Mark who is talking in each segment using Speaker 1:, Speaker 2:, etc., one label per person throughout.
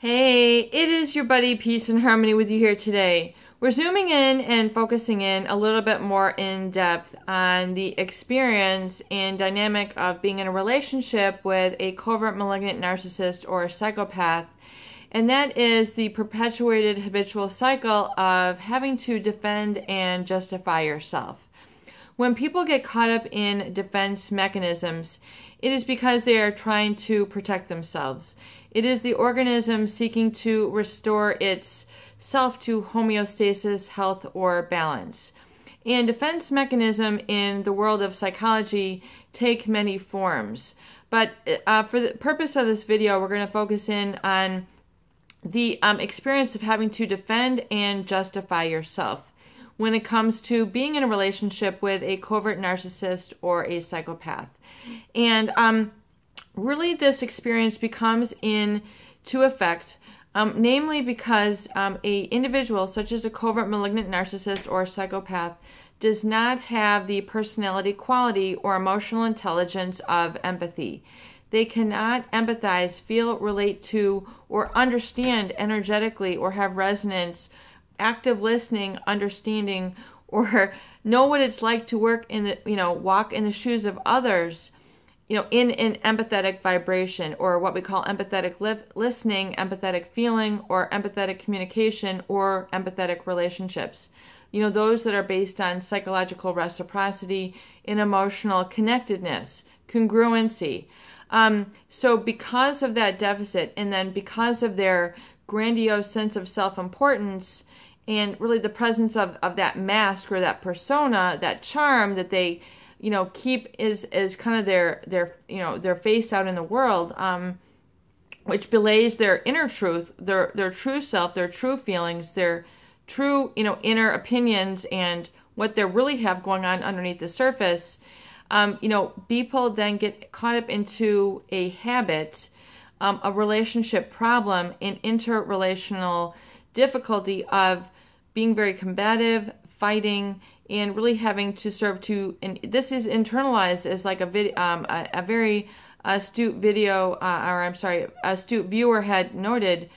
Speaker 1: Hey, it is your buddy Peace and Harmony with you here today. We're zooming in and focusing in a little bit more in depth on the experience and dynamic of being in a relationship with a covert malignant narcissist or psychopath. And that is the perpetuated habitual cycle of having to defend and justify yourself. When people get caught up in defense mechanisms, it is because they are trying to protect themselves. It is the organism seeking to restore its self to homeostasis, health, or balance. And defense mechanism in the world of psychology take many forms. But for the purpose of this video, we're going to focus in on the experience of having to defend and justify yourself when it comes to being in a relationship with a covert narcissist or a psychopath. And really this experience becomes into effect, namely because a individual such as a covert malignant narcissist or psychopath does not have the personality quality or emotional intelligence of empathy. They cannot empathize, feel, relate to, or understand energetically or have resonance, active listening, understanding, or know what it's like to walk in the shoes of others, in an empathetic vibration, or what we call empathetic listening, empathetic feeling, or empathetic communication, or empathetic relationships. Those that are based on psychological reciprocity and emotional connectedness, congruency. So because of that deficit, and then because of their grandiose sense of self-importance, and really the presence of that mask or that persona, that charm that they keep is kind of their face out in the world, which belays their inner truth, their true self, their true feelings, their true inner opinions, and what they really have going on underneath the surface. People then get caught up into a habit, a relationship problem, an interrelational difficulty of being very combative, fighting, and really having to serve to, and this is internalized as like a very astute astute viewer had noted.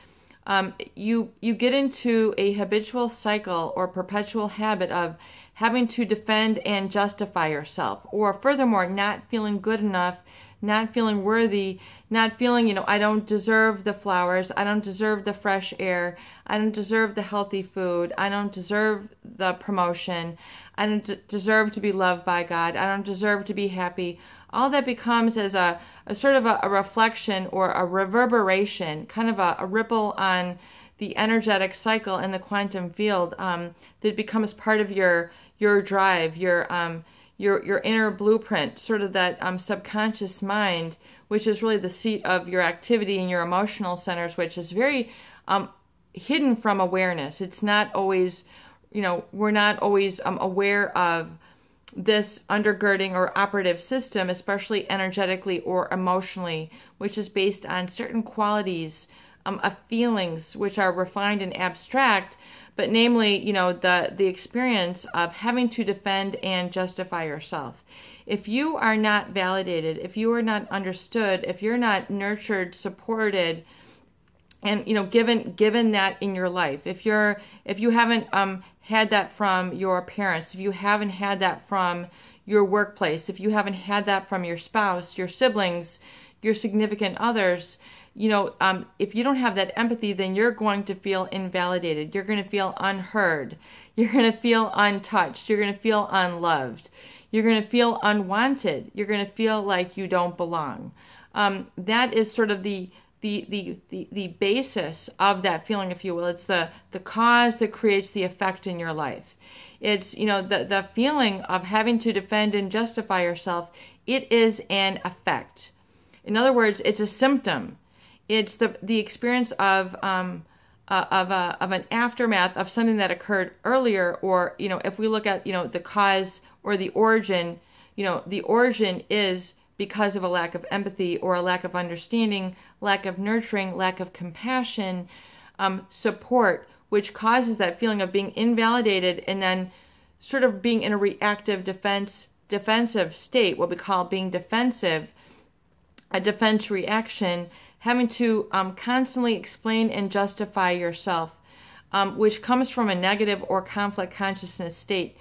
Speaker 1: You get into a habitual cycle or perpetual habit of having to defend and justify yourself, or furthermore, not feeling good enough, not feeling worthy, not feeling, I don't deserve the flowers, I don't deserve the fresh air, I don't deserve the healthy food, I don't deserve the promotion, I don't deserve to be loved by God, I don't deserve to be happy. All that becomes as a sort of a reflection or a reverberation, kind of a ripple on the energetic cycle in the quantum field, that becomes part of your drive, your inner blueprint, sort of that subconscious mind, which is really the seat of your activity and your emotional centers, which is very hidden from awareness. It's not always, we're not always aware of this undergirding or operative system, especially energetically or emotionally, which is based on certain qualities of feelings, which are refined and abstract, but namely, the experience of having to defend and justify yourself. If you are not validated, if you are not understood, if you're not nurtured, supported, and given that in your life, if you haven't had that from your parents, if you haven't had that from your workplace, if you haven't had that from your spouse, your siblings, your significant others, if you don't have that empathy, then you're going to feel invalidated. You're going to feel unheard. You're going to feel untouched. You're going to feel unloved. You're going to feel unwanted. You're going to feel like you don't belong. That is sort of the basis of that feeling, if you will. It's the cause that creates the effect in your life. It's, the feeling of having to defend and justify yourself. It is an effect. In other words, it's a symptom. It's the experience of an aftermath of something that occurred earlier, or if we look at the cause or the origin, the origin is because of a lack of empathy or a lack of understanding, lack of nurturing, lack of compassion, support, which causes that feeling of being invalidated and then sort of being in a reactive defensive state, what we call being defensive, a defense reaction, having to constantly explain and justify yourself, which comes from a negative or conflict consciousness state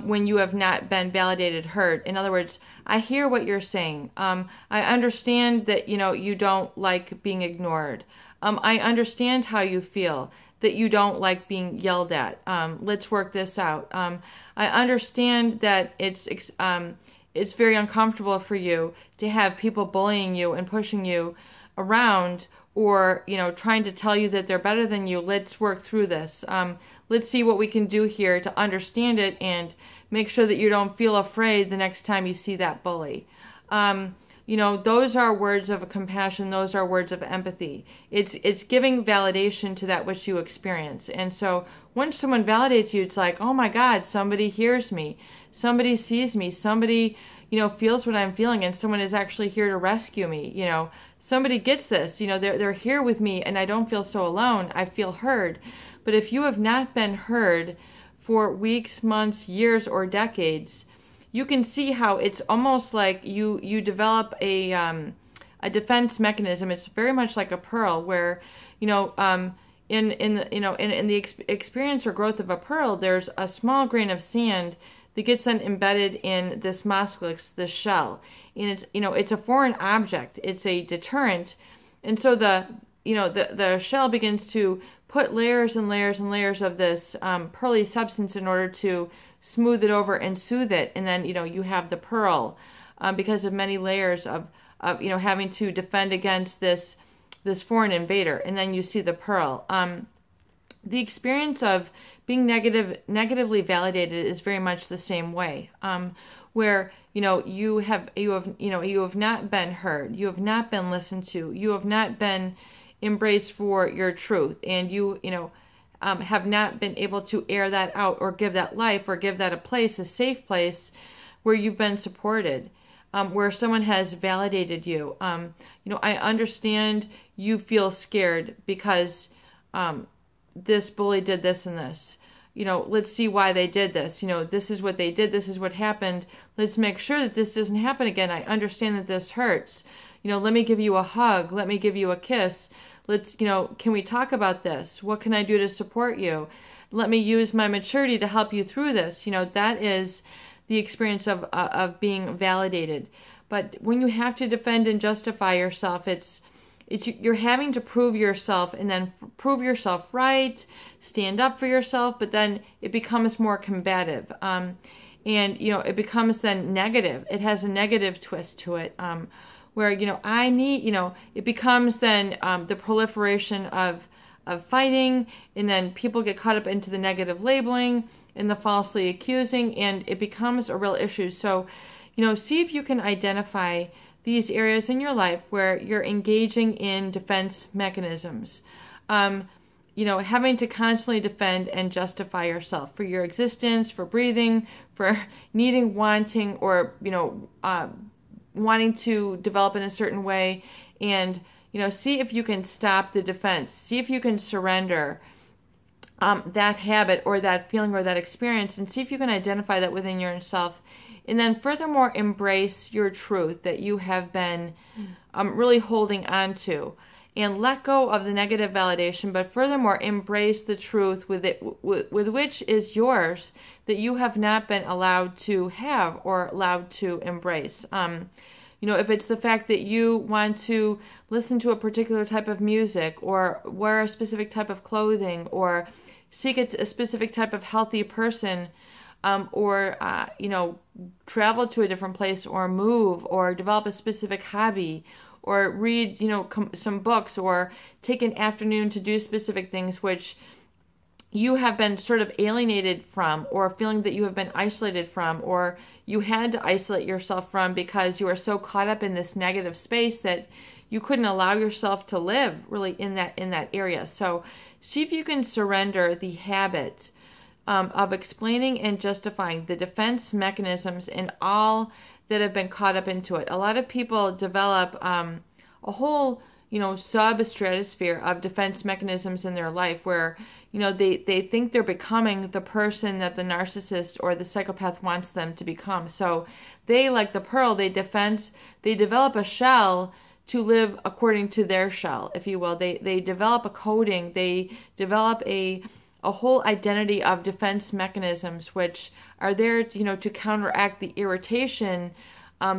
Speaker 1: when you have not been validated, heard. In other words, I hear what you're saying. I understand that, you don't like being ignored. I understand how you feel, that you don't like being yelled at. Let's work this out. I understand that it's very uncomfortable for you to have people bullying you and pushing you around, or trying to tell you that they're better than you. Let's work through this. Let's see what we can do here to understand it and make sure that you don't feel afraid the next time you see that bully. Those are words of compassion. Those are words of empathy. It's giving validation to that which you experience. And so once someone validates you, it's like, oh my God, somebody hears me, somebody sees me, somebody feels what I'm feeling, and someone is actually here to rescue me. Somebody gets this. They're here with me, and I don't feel so alone. I feel heard. But if you have not been heard for weeks, months, years, or decades, you can see how it's almost like you develop a defense mechanism. It's very much like a pearl, where in the experience or growth of a pearl, there's a small grain of sand that gets then embedded in this mosquilix, this shell, and it's a foreign object. It's a deterrent, and so the shell begins to put layers and layers and layers of this pearly substance in order to smooth it over and soothe it, and then you have the pearl because of many layers of having to defend against this foreign invader, and then you see the pearl. The experience of being negatively validated is very much the same way, where you have not been heard, you have not been listened to, you have not been embraced for your truth, and you have not been able to air that out or give that life or give that a safe place where you've been supported, where someone has validated you. I understand you feel scared because this bully did this and this. Let's see why they did this. This is what they did. This is what happened. Let's make sure that this doesn't happen again. I understand that this hurts. Let me give you a hug. Let me give you a kiss. Let's, can we talk about this? What can I do to support you? Let me use my maturity to help you through this. That is the experience of being validated. But when you have to defend and justify yourself, you're having to prove yourself and then prove yourself right, stand up for yourself, but then it becomes more combative. And, it becomes then negative. It has a negative twist to it, where, it becomes then the proliferation of fighting, and then people get caught up into the negative labeling and the falsely accusing, and it becomes a real issue. So, see if you can identify these areas in your life where you're engaging in defense mechanisms, having to constantly defend and justify yourself for your existence, for breathing, for needing, wanting, or, wanting to develop in a certain way, and, see if you can stop the defense, see if you can surrender that habit or that feeling or that experience, and see if you can identify that within yourself. And then furthermore, embrace your truth that you have been really holding on to, and let go of the negative validation, but furthermore, embrace the truth with which is yours, that you have not been allowed to have or allowed to embrace. If it's the fact that you want to listen to a particular type of music, or wear a specific type of clothing, or seek a specific type of healthy person, or travel to a different place, or move, or develop a specific hobby, or read, some books, or take an afternoon to do specific things which you have been sort of alienated from, or feeling that you have been isolated from, or you had to isolate yourself from because you are so caught up in this negative space that you couldn't allow yourself to live really in that area. So see if you can surrender the habit of explaining and justifying the defense mechanisms and all that have been caught up into it. A lot of people develop a whole, sub-stratosphere of defense mechanisms in their life where, they think they're becoming the person that the narcissist or the psychopath wants them to become. So they, like the pearl, they develop a shell to live according to their shell, if you will. They develop a coding, they develop a whole identity of defense mechanisms, which are there, to counteract the irritation,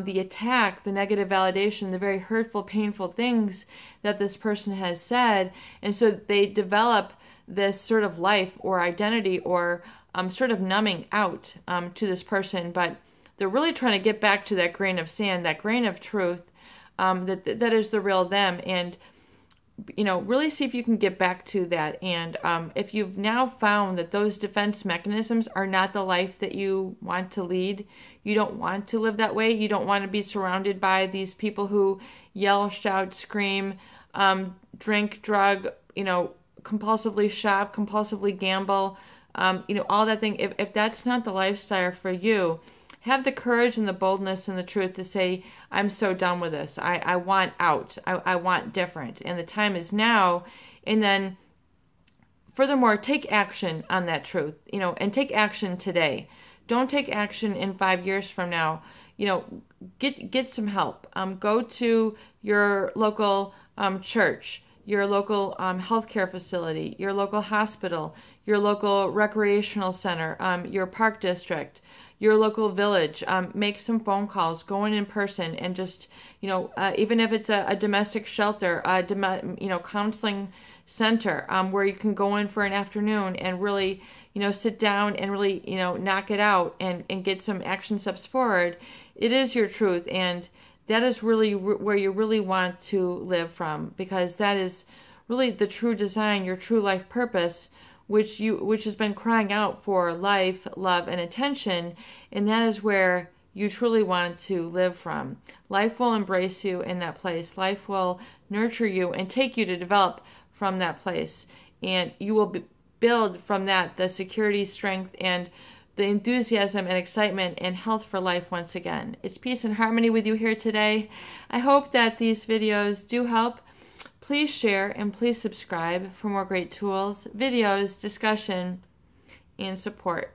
Speaker 1: the attack, the negative validation, the very hurtful, painful things that this person has said. And so they develop this sort of life or identity or sort of numbing out to this person. But they're really trying to get back to that grain of sand, that grain of truth, that is the real them. And really see if you can get back to that. And if you've now found that those defense mechanisms are not the life that you want to lead, you don't want to live that way, you don't want to be surrounded by these people who yell, shout, scream, drink, drug, compulsively shop, compulsively gamble, all that thing. If that's not the lifestyle for you, have the courage and the boldness and the truth to say, I'm so done with this. I want out. I want different. And the time is now. And then furthermore, take action on that truth, and take action today. Don't take action in 5 years from now. Get some help. Go to your local church, your local healthcare facility, your local hospital, your local recreational center, your park district, your local village. Make some phone calls, go in person, and just, even if it's a domestic shelter, counseling center, where you can go in for an afternoon and really, sit down and really, knock it out and get some action steps forward. It is your truth, and that is really where you really want to live from, because that is really the true design, your true life purpose, which has been crying out for life, love, and attention, and that is where you truly want to live from. Life will embrace you in that place. Life will nurture you and take you to develop from that place, and you will build from that the security, strength, and the enthusiasm and excitement and health for life once again. It's peace and harmony with you here today. I hope that these videos do help. Please share and please subscribe for more great tools, videos, discussion, and support.